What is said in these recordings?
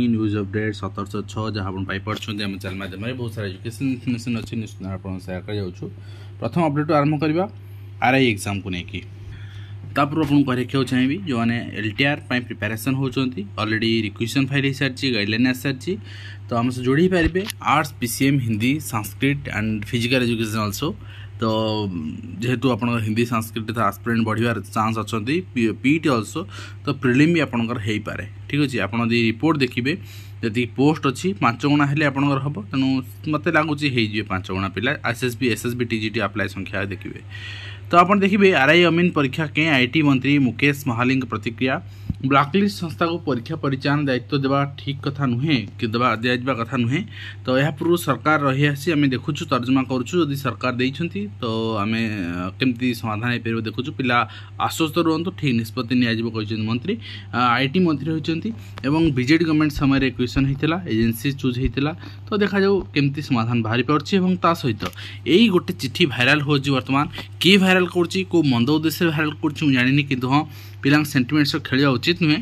news update 1706 जहाँ आप पाइपे आम चैनल माध्यम बहुत सारा एजुकेशन इनफर्मेशन अच्छी निश्चित आप सेयार कर प्रथम अपडेट आरंभ करवा आरआई एग्जाम को लेकिन तापर आपको रखा चाहिए जो मैंने एलटीआर प्रिपेरेसन होती ऑलरेडी रिक्वेशन फाइल हो सारी गाइडलाइन आ सारी तो आम से जोड़ी पारे arts PCM Hindi Sanskrit and physical education also तो जेहेतु आप हिंदी संस्कृत आस्पिरेंट बढ़िया चांस अच्छा पीटी ऑल्सो तो प्रिलिम भी आपंकर हो पारे ठीक अच्छे आप रिपोर्ट देखिए जी पोस्ट अच्छी 5 गुणा हेल्ले आपंकर हम तेणु मत लगुच हो 5 गुणा पिला एसएसबी एसएसबी टीजीटी अप्लाई संख्या देखिए तो आप देखिए आरआई अमीन परीक्षा के आईटी मंत्री मुकेश महाली प्रतिक्रिया ब्लैकलिस्ट संस्था को परीक्षा परिचालन दायित्व देवा ठीक कथा नुहे कि दिजा कथा नुहे तो यह पूर्व सरकार रही आसी आम देखुँ तर्जमा करुँ सरकार देइछंती तो आम केमती समाधान हो देखुँ पिला आश्वस्त रुहतु ठीक निष्पत्ति नि मंत्री आईटी मंत्री होती एवं बीजेडी गवर्नमेंट समय क्वेश्चन होता एजेंसी चूज होता तो देखा जाऊ केमती समाधान बाहरी पार्टी ता सहित यही गोटे चिठी भाइराल हो बर्तमान किए भाइराल करुँची को मंद उद्देश्य भाइराल करुँची जानी कि हाँ पिला सेंटिमेंट्स खेलिया उचित नुहे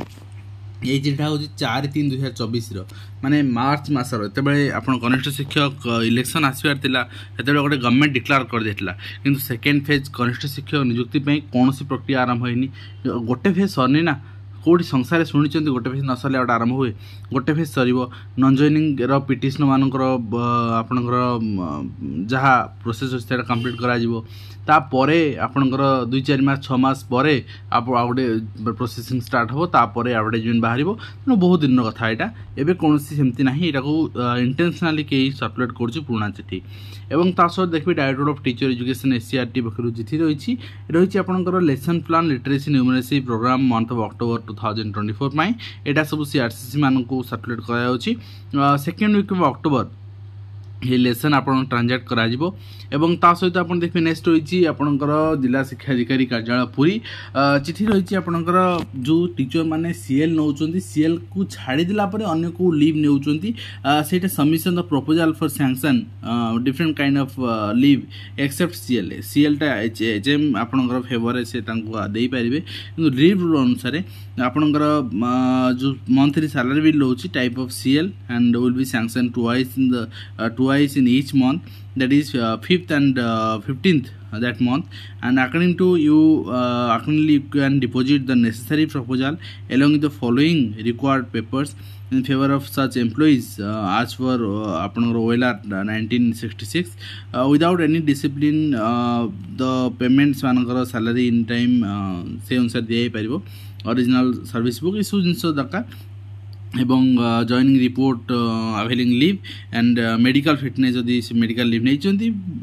ये चिठा हूँ 4/3/2024 माने मार्च मसर ये आप कनिष्ठ शिक्षक इलेक्शन आसबार से गोटे गवर्नमेंट डिक्लेयर कर देता किंतु सेकेंड फेज कनिष्ठ शिक्षक नियुक्ति कौन प्रक्रिया आरंभ होनी गोटे फेज सरनी ना कौटी संसार शुणी गोटे फेज न सरले गोटे आरंभ हुए गोटे फेज सर नन जॉइनिंग पिटिशन मानकर आपणकर जहाँ प्रोसेस अच्छे कम्प्लीट कर तापर आपणकर 2-4 मास 6 मास पर आप गोटे प्रोसेसिंग स्टार्ट हम तापर एडवर्टाइजमेंट बाहर तेणु बहुत दिन कथा यहाँ एवं कौन सेमती ना यहाँ इंटेंशनाली कई सर्कुलेट करुणा चिठी एवं तासह देखिए director of teacher education SCERT पक्ष चिठी रही आपंकर lesson plan literacy numeracy programme month of October 2024 यहाँ सब सीआरसीसी मान सर्कुलेट कर सेकेंड वीक ऑफ अक्टोबर ये लेसन आप ट्रांजाक्ट करा एवं ता सहित आप देखिए नेक्स्ट रही आपंकर जिला शिक्षा अधिकारी कार्यालय पुरी चिठी रही आपंकर जो टीचर माने सीएल नौ सीएल को छाड़ीदेला अन्य को लीव नौकरी submission the proposal for sanction different kind of leave except सीएलटा एचएम आपंकर फेवर से दे पारे कि लीव रूल अनुसार आपंकर जो मंथली सैलरी बिल रोचे type of CL and will be sanction twice in each month, that is 5th and 15th that month, and according to you accordingly you can deposit the necessary proposal along with the following required papers in favor of such employees as per apanଙ୍କର OLR 1966 without any discipline the payments ମାନଙ୍କର salary in time से अनुसार दिया पारिबो original service book इस जिनस दरकार एवं joining report availing leave and medical fitness जदि medical leave नहीं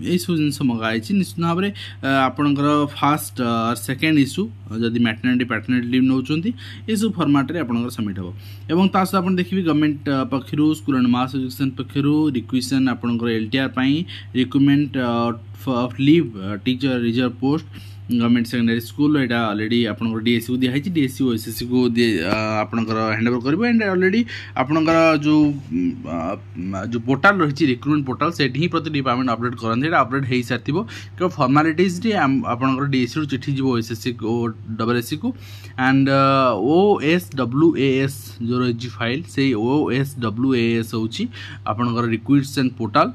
यही सब जिन मंगाई निश्चित भाव में आपंकर फास्ट सेकेंड इश्यू जदि मैटरनिटी पैटर्निटी लीव नौ ये सब फर्माट में आपंकर सबमिट हम एवं ता सहित आप देखिए गवर्नमेंट पक्षर स्कूल एंड मास एजुकेशन पक्षर रिक्वेशन आपंकर LTR recruitment of leave teacher reserve post government secondary school यहाँ ऑलरेडी आपंकर डीएससी को दिखाई डीएससी और एसएससी को आपंकर हैंड ओवर कर एंड ऑलरेडी आपंकर जो पोर्टाल रही रिक्रुटमेंट पोर्टाल से ही प्रति डिपार्टमेंट अपडेट करते अपडेट हो सारी केवल फर्मालीटीज आपंकर डीएससी चिठी जी एसएससी को डबलएससी को एंड OSWAS जो रही फाइल से OSWAS हूँ आपंकर रिक्वेशन पोर्टाल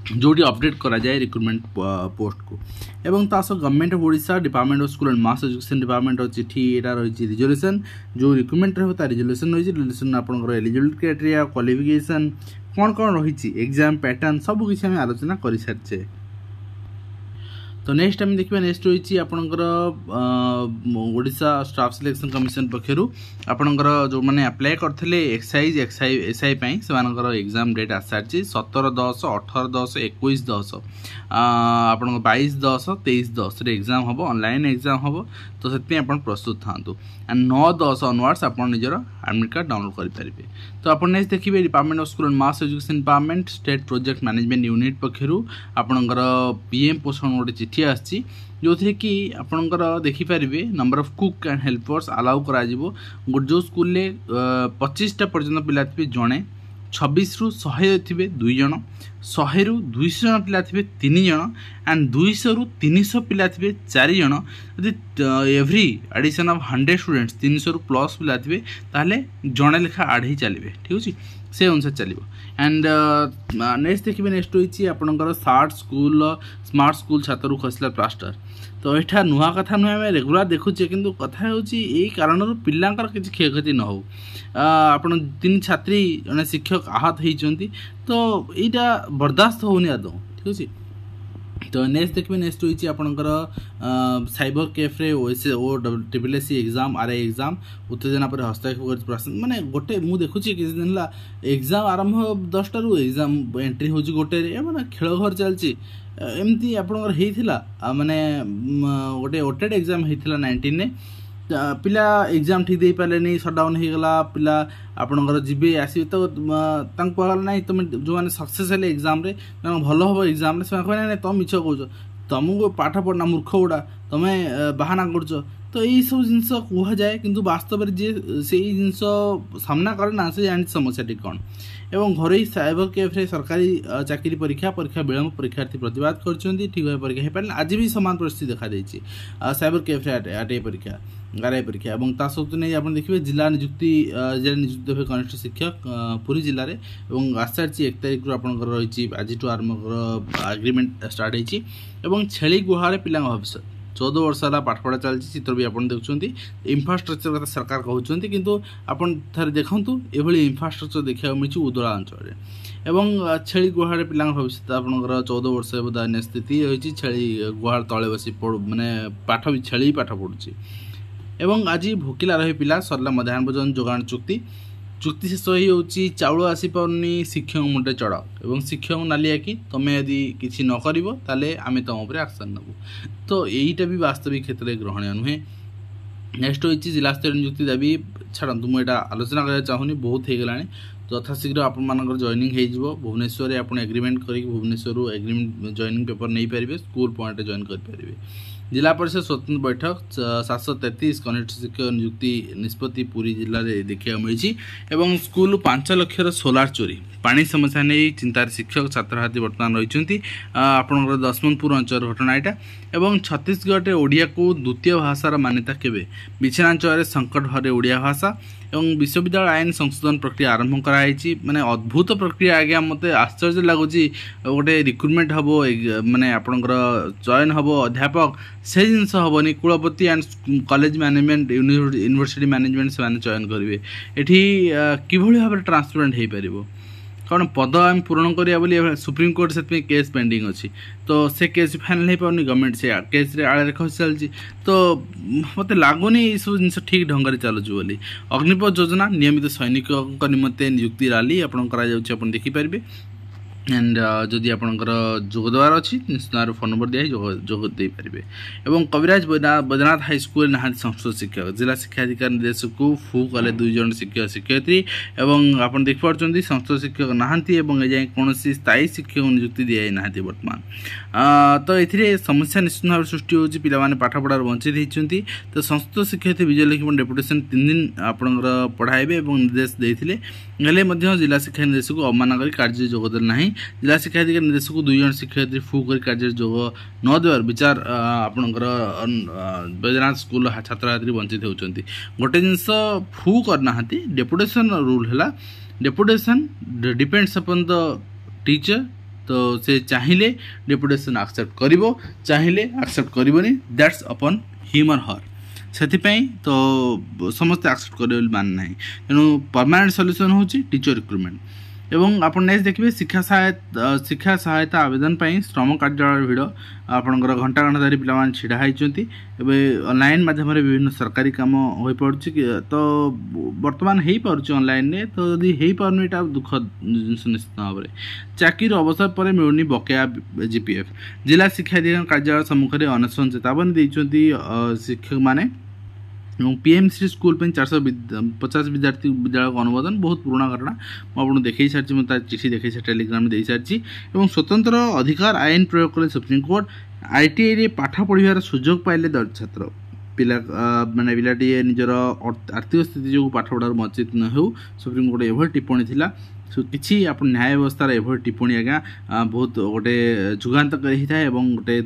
जोटी अपडेट करा जाए रिक्रुटमेंट पोस्ट को एवं तास government of Odisha department of school and mass education department चिठी यहाँ रही रिजोल्यूशन जो रिक्रुटमेंट रहा रिजोल्यूशन रही रिजोल्यूशन आपंकर एलिजिबिलिटी क्राइटेरिया क्वालिफिकेशन कौन कौन रही एग्जाम पैटर्न सब किसी आम आलोचना कर सारी तो नेक्स्ट आम देखिए नेक्स्ट रही आपंकर ओडिशा स्टाफ सिलेक्शन कमिशन पक्षर आपंकर जो मैंने अप्लाई करते एक्साइज एसआई से एग्जाम डेट आ सारी 17/10 18/10 21/10 आप 22/10 23/10 एग्जाम हम ऑनलाइन एग्जाम हम तो से प्रस्तुत था एंड 9/10 ऑनवर्ड्स आप निजर एडमिट कार्ड डाउनलोड करेंगे तो आप नेक्स्ट देखिए department of school and mass education department state project management unit पक्षर आपंकर पीएम पोषण गोटे चिठी आसी जो थी कि आपणकर देखिपारे number of cook and helpers allow करा जो स्कूल 25टा पर्यटन पिला थे जड़े 26 रु 100 थे 2 जन 100 रु 200 जन पिला थे 3 जन एंड 200 रु 300 पिला थे 4 जन यदि एव्री एडिशन ऑफ 100 स्टूडेंट्स 300 रु प्लस पिला थे ताले जड़े लेखा आड ही चलिए ठीक अच्छे से अनुसार चलो एंड नेक्स्ट देखिए नेक्स्ट होती आपंकर स्मार्ट स्कूल छात्र खसला प्लास्टर तो यहाँ नुआ कथा नुहे आम रेगुला देखुचे कि कथा यही कारण पिलांकर किसी क्षयक्षति न हो आप 3 छात्री जड़े शिक्षक आहत होती तो यहाँ बर्दाश्त होनी आदौ ठीक अच्छे तो नेक्स्ट देखिए नेक्स्ट होती आपंकर cyber cafe OSSC exam RI exam उत्तेजना पर हस्तक्षेप कर माने गोटे मु देखुची किसी दिन एग्जाम आरंभ 10टा एग्जाम एंट्री होची गोटे माने खेल घर चलची एमती आपंकर माने गोटे ओटेड एग्जाम होता 19 ने पिला एग्जाम ठीक दे पारे सटडाउन हो गला पिला आपंकर जी आसवे तो ना तुम जो मैंने सक्सेस हेले एग्जाम रे भल हम एग्जाम से तुम मिछ कौच तुमको पाठ पढ़ना मूर्ख गुड़ा तुम्हें बाहाना कर तो यही सब जिनस कह जाए कि वास्तव में जी से जिनस सामना करे ना से जानी समस्या टी कौन एवं घर साइबर कैफ्रे सरकारी चाकरी परीक्षा विलम्ब परीक्षार्थी प्रतिवाद कर ठीक भाव परीक्षा हो पारे आज भी सामान परिस्थिति देखा देती साइबर कैफ्रे आरटीआई परीक्षा RI परीक्षा और ता सहित नहीं आप देखिए जिला नियुक्ति हुए कनिष्ठ शिक्षक पुरी जिले में आसारी 1 तारिख आपंकर रही आज आरंभ एग्रीमेंट स्टार्ट होती छेली गुहार पिला भविष्य 14 वर्ष है पाठपढ़ा चलती चित्र भी आप देखुं इंफ्रास्ट्रक्चर कथा सरकार कहते कि आपड़ थे देखूँ ये इंफ्रास्ट्रक्चर देखा मिली उदला अंचल एवं छेली गुहार पिला भविष्य आपंकर 14 वर्ष बोध स्थिति रही छेली गुहार तले बस माने पाठ भी छेली पाठ पढ़ुची एवं आज भोकिला रही पिला सरला मध्याह्न भोजन जोगाण चुक्ति शेष हो चाउल आसी पारनी शिक्षक मुंडे चढ़ और शिक्षक नालिया कि तुम्हें यदि किसी न कर आम तुम उपर एक्शन नबू तो यहीटा भी वास्तविक क्षेत्र में ग्रहणीय नुहे नेक्स्ट हो जिला स्तरीय नियुक्ति दाबी छाड़ू मुझे आलोचना करना चाहूनी बहुत हो गला तो यथाशीघ्र आप जॉइनिंग हो भुवनेश्वर आप एग्रीमेंट कर भुवनेश्वर एग्रीमेंट जॉइनिंग पेपर नहीं पारे स्कूल पॉइंट जॉइन करेंगे जिला परिषद स्वतंत्र बैठक 733 कनिष्ठ शिक्षक नियुक्ति निष्पत्ति पूरी जिले में देखा मिली एवं स्कूल 5 लाख सोलार चोरी पानी समस्या नहीं चिंतार शिक्षक छात्रछात्री बर्तमान रही आपंकर दशमनपुर अंचल घटना यहाँ एवं छत्तीसगढ़ ओडिया को द्वितीय भाषार मान्यता केवे विच्छिन्नांचल संकट भरे ओडिया भाषा एवं विश्वविद्यालय आईन संशोधन प्रक्रिया आरंभ कराई माने अद्भुत प्रक्रिया आज्ञा मत आश्चर्य लगुच गोटे रिक्रुटमेंट हम माने आपंकर चयन हम अध्यापक से जिनस हेनी कुलपति and college management university management से चयन करेंगे ये किभली भाव ट्रांसपेरेंट हो पार कारण पद आम पूरण करा सुप्रीम कोर्ट से केस पेंडिंग अच्छी तो से केस फाइनाल हो पानी गवर्नमेंट से केस आड़े खसी चलती तो मत लगुनि ये सब जिन ठीक ढंग से चलुच बोली अग्निपथ योजना नियमित सैनिक निमंते नियुक्ति रैली आप देखिपारे एंड जदि आपंकर जोगदेवार अच्छी निश्चित भाव फोन नंबर दिए जोग दे पारे और कविराज बैद्यनाथ हाई स्कूल ना संस्कृत शिक्षक जिला शिक्षाधिकारी निर्देशक को फू कले 2 जन शिक्षक शिक्षयित्री और आप देखिपुं संस्कृत शिक्षक नहांती जाए कौन स्थायी शिक्षक नियुक्ति दिए ना बर्तमान तो ये समस्या निश्चित भाव सृष्टि होती पिला पाठ पढ़ार वंचित होती तो संस्कृत शिक्षयित्री विजय लक्ष्मण डेपुटेशन 3 दिन आपंकर पढ़ाइबे और निर्देश देते जिला शिक्षा निर्देशक अवमान कर कार्य जोगदे ना जिला शिक्षाधिकारी निर्देशक 2 जन शिक्षयित्री फू कर कार्य जोग न देवार विचार आपंकर बैद्यनाथ स्कूल छात्र छात्री वंचित होती गोटे जिनस फू करना डेपुटेशन रूल है deputation depends upon the teacher तो से चाहिए डेपुटेशन एक्सेप्ट करिवो चाहिए एक्सेप्ट करिवोनी दैट्स अपन हिम और हर से तो समस्त एक्सेप्ट करेंगे मान ना तेणु परमानेंट सॉल्यूशन होची टीचर रिक्रुटमेंट एवं आप नेक्स्ट देखिए शिक्षा सहायता आवेदन श्रम कार्यालय भिड़ आपंकर घंटा घंटा धरी पिला छिड़ा होती ऑनलाइन माध्यम विभिन्न सरकारी काम हो पड़ुछि तो वर्तमान हो पार्छ ऑनलाइन रे तो यदि हो पारनी एटा दुख निश्चित भाव में चाकरी अवसर पर मिलूनी बकेया जीपीएफ जिला शिक्षाधिकारी कार्यालय सम्मुखें अनशन चेतावनी देइछन्ति शिक्षक माने पीएमसी स्कूल 450 विद्यार्थी विद्यालय को अनुमोदन बहुत पुराना घटना मुझे देखी सारी चिठी देखी टेलीग्राम में दे सारी स्वतंत्र अधिकार आईन प्रयोग कले सुप्रीम कोर्ट ITI रे पाठ पढ़िबार सुजोग पाइले दलित छात्र पिला माने पिलाटी निजर आर्थिक स्थिति जो पाठ पढ़ार वंचित न हो सुप्रीमकोर्ट एभली टिप्पणी थिला किसी आप न्याय व्यवस्था एभली टिप्पणी आज्ञा बहुत गोटे जुगान्तकारी होता है और गोटे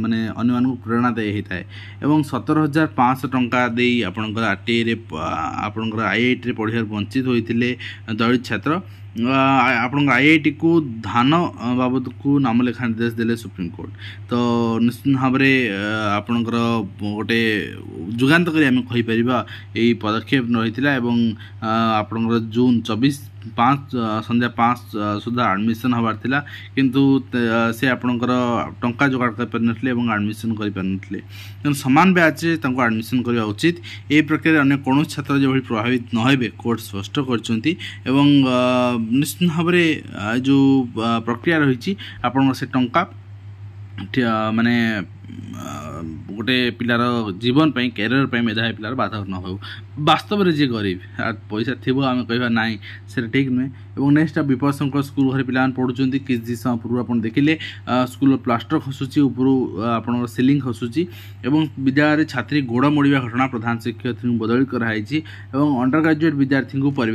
माने अन्य मानक प्रेरणादायी होता है और 17,500 टंका दे आपणकर RTI रे आपणकर IIT रे पढ़िबार वंचित होइतिले दलित छात्र आपण IIT को धान बाबद को नामलेखा निर्देश देले सुप्रीमकोर्ट तो निश्चित भाव में आपणकर गोटे जुगान्तकारी आम कहीपर यही पदक्षेप रही आपणकर जून 24/5 संध्या 5 सुधा एडमिशन हबार थिला किंतु से आपणकर टंका जोगाड़ कर पारनथले एवं एडमिशन कर पारनथले तेणु समान बैच एडमिशन करवा उचित ए प्रक्रिया अन्य कौन छात्र जो प्रभावित न होबे कोर्ट स्पष्ट करछंती एवं निश्चित भाव में जो प्रक्रिया रही आपण से टंका माने गोटे पिलार जीवन पर कैरियर पर मेधावी पिलार बाधक न हो वास्तव में जी गरीब पैसा थी आम कह ना से ठीक नुहे और नेक्स्ट विपद शंकर स्कूल घरे पिला पढ़ुं किसी समय पूर्व आप देखिले स्कूल प्लास्टर खसुची ऊपर आप सिलिंग खसुची और विद्यालय छात्री गोड़ मोड़ा घटना प्रधान शिक्षक बदली कराई अंडर ग्रेजुएट विद्यार्थी को